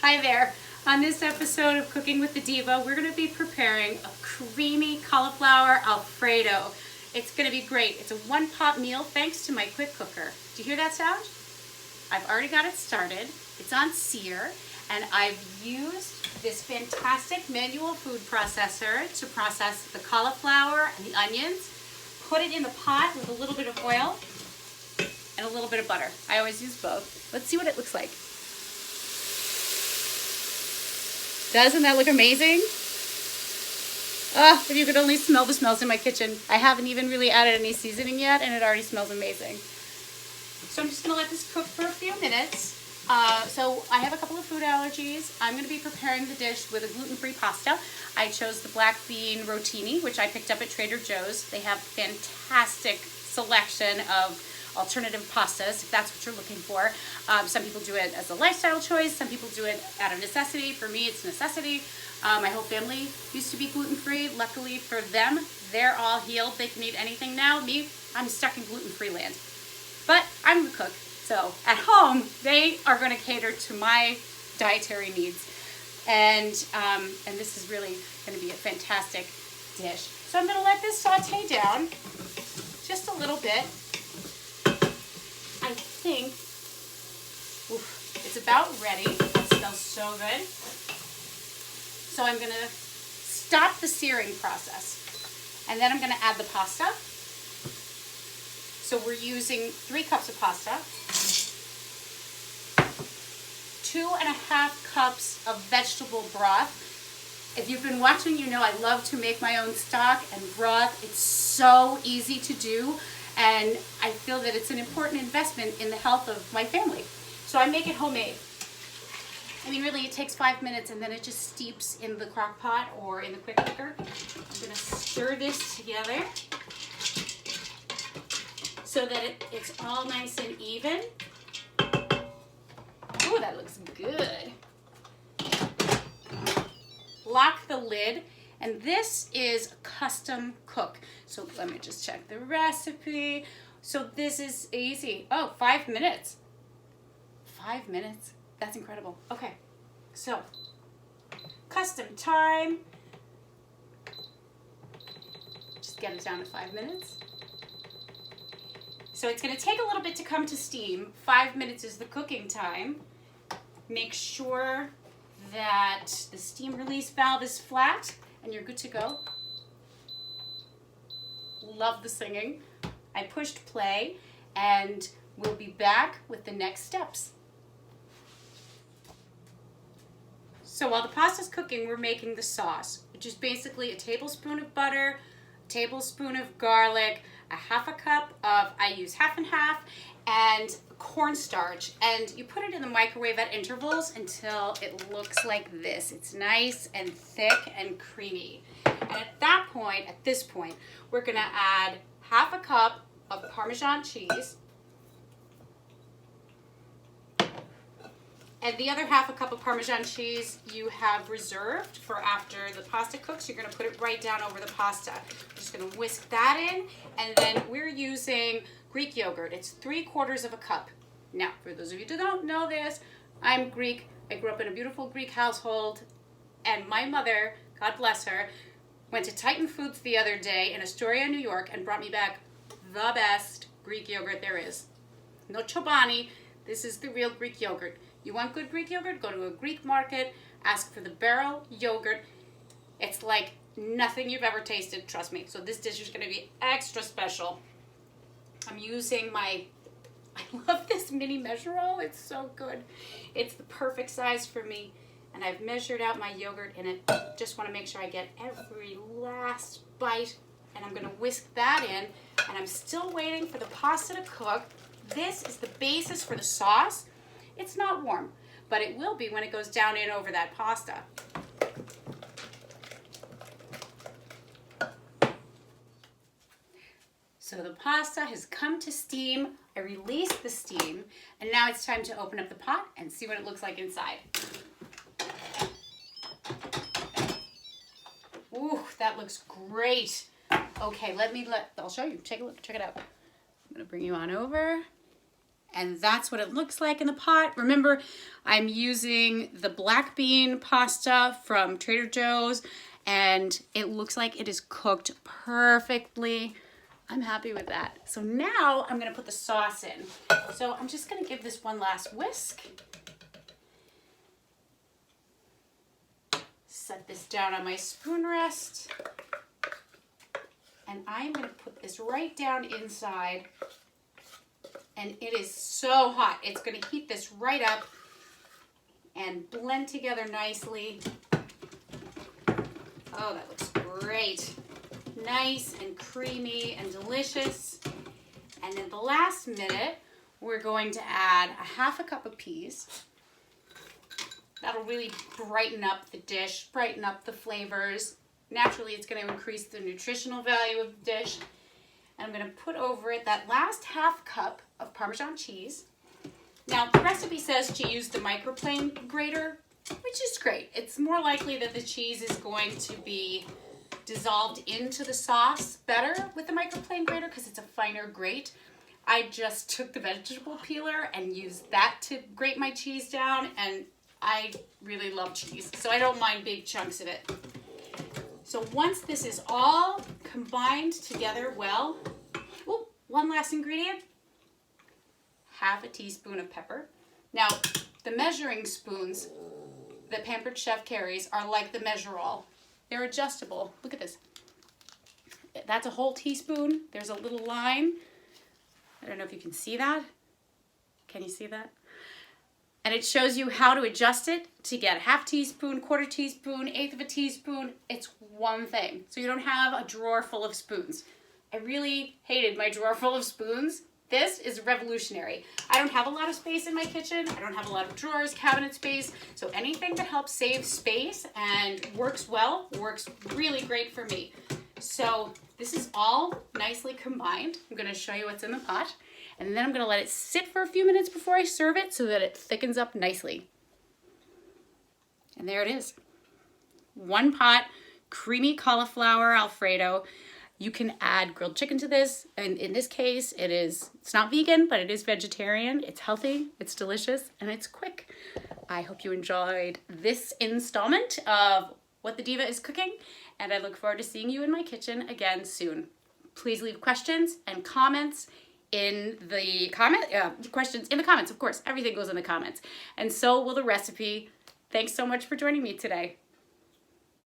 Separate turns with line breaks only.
Hi there. On this episode of Cooking with the Diva, we're going to be preparing a creamy cauliflower Alfredo. It's going to be great. It's a one-pot meal thanks to my quick cooker. Do you hear that sound? I've already got it started. It's on sear, and I've used this fantastic manual food processor to process the cauliflower and the onions. Put it in the pot with a little bit of oil and a little bit of butter. I always use both. Let's see what it looks like. Doesn't that look amazing? If you could only smell the smells in my kitchen. I haven't even really added any seasoning yet, and it already smells amazing. So I'm just gonna let this cook for a few minutes. So I have a couple of food allergies. I'm gonna be preparing the dish with a gluten-free pasta. I chose the black bean rotini, which I picked up at Trader Joe's. They have fantastic selection of alternative pastas, if that's what you're looking for. Some people do it as a lifestyle choice. Some people do it out of necessity. For me, it's necessity. My whole family used to be gluten-free. Luckily for them, they're all healed. They can eat anything now. Me, I'm stuck in gluten-free land. But I'm the cook, so at home, they are going to cater to my dietary needs. And this is really going to be a fantastic dish. So I'm going to let this saute down just a little bit. I think it's about ready. It smells so good. So I'm going to stop the searing process. And then I'm going to add the pasta. So we're using 3 cups of pasta, 2.5 cups of vegetable broth. If you've been watching, you know I love to make my own stock and broth. It's so easy to do. And I feel that it's an important investment in the health of my family. So I make it homemade. I mean, really, it takes 5 minutes, and then it just steeps in the crock pot or in the quick cooker. I'm going to stir this together so that it's all nice and even. Oh, that looks good. Lock the lid. And this is a custom cook. So let me just check the recipe. So this is easy. Oh, 5 minutes. 5 minutes. That's incredible. Okay, so custom time. Just get it down to 5 minutes. So it's going to take a little bit to come to steam. 5 minutes is the cooking time. Make sure that the steam release valve is flat. And you're good to go. Love the singing. I pushed play, and we'll be back with the next steps. So while the pasta's cooking, we're making the sauce, which is basically a tablespoon of butter, a tablespoon of garlic, a half a cup of, I use half and half, and cornstarch. And you put it in the microwave at intervals until it looks like this. It's nice and thick and creamy. And at this point, we're gonna add half a cup of Parmesan cheese. And the other half a cup of Parmesan cheese you have reserved for after the pasta cooks. You're gonna put it right down over the pasta. I'm just gonna whisk that in, and then we're using Greek yogurt. It's 3/4 of a cup. Now, for those of you who don't know this, I'm Greek. I grew up in a beautiful Greek household, and my mother, God bless her, went to Titan Foods the other day in Astoria, New York, and brought me back the best Greek yogurt there is. No Chobani, this is the real Greek yogurt. You want good Greek yogurt? Go to a Greek market, ask for the barrel yogurt. It's like nothing you've ever tasted, trust me. So this dish is gonna be extra special. I'm using I love this mini measure-all. It's so good. It's the perfect size for me. And I've measured out my yogurt in it. Just want to make sure I get every last bite. And I'm going to whisk that in. And I'm still waiting for the pasta to cook. This is the basis for the sauce. It's not warm, but it will be when it goes down in over that pasta. So the pasta has come to steam. I released the steam, and now it's time to open up the pot and see what it looks like inside. Ooh, that looks great. Okay, I'll show you. Take a look, check it out. I'm gonna bring you on over, And that's what it looks like in the pot. Remember, I'm using the black bean pasta from Trader Joe's, and it looks like it is cooked perfectly. I'm happy with that. So now I'm gonna put the sauce in. So I'm just gonna give this one last whisk. Set this down on my spoon rest. And I'm gonna put this right down inside. And it is so hot. It's gonna heat this right up and blend together nicely. Oh, that looks great. Nice and creamy and delicious. And in the last minute, we're going to add a half a cup of peas. That'll really brighten up the dish, brighten up the flavors. Naturally, it's going to increase the nutritional value of the dish. And I'm going to put over it that last half cup of Parmesan cheese. Now, the recipe says to use the microplane grater, which is great. It's more likely that the cheese is going to be dissolved into the sauce better with the microplane grater because it's a finer grate. I just took the vegetable peeler and used that to grate my cheese down, and I really love cheese, so I don't mind big chunks of it. So once this is all combined together well, oh, one last ingredient, half a teaspoon of pepper. Now, the measuring spoons that Pampered Chef carries are like the Measure-All. They're adjustable. Look at this. That's a whole teaspoon. There's a little line. I don't know if you can see that. Can you see that? And it shows you how to adjust it to get a half teaspoon, quarter teaspoon, eighth of a teaspoon. It's one thing. So you don't have a drawer full of spoons. I really hated my drawer full of spoons. This is revolutionary. I don't have a lot of space in my kitchen. I don't have a lot of drawers, cabinet space. So anything that helps save space and works well works really great for me. So this is all nicely combined. I'm gonna show you what's in the pot. And then I'm gonna let it sit for a few minutes before I serve it so that it thickens up nicely. And there it is. One pot, creamy cauliflower Alfredo. You can add grilled chicken to this, and in this case, it's not vegan, but it is vegetarian. It's healthy, it's delicious, and it's quick. I hope you enjoyed this installment of What the Diva is Cooking, and I look forward to seeing you in my kitchen again soon. Please leave questions and comments in the questions in the comments, of course. Everything goes in the comments. And so will the recipe. Thanks so much for joining me today.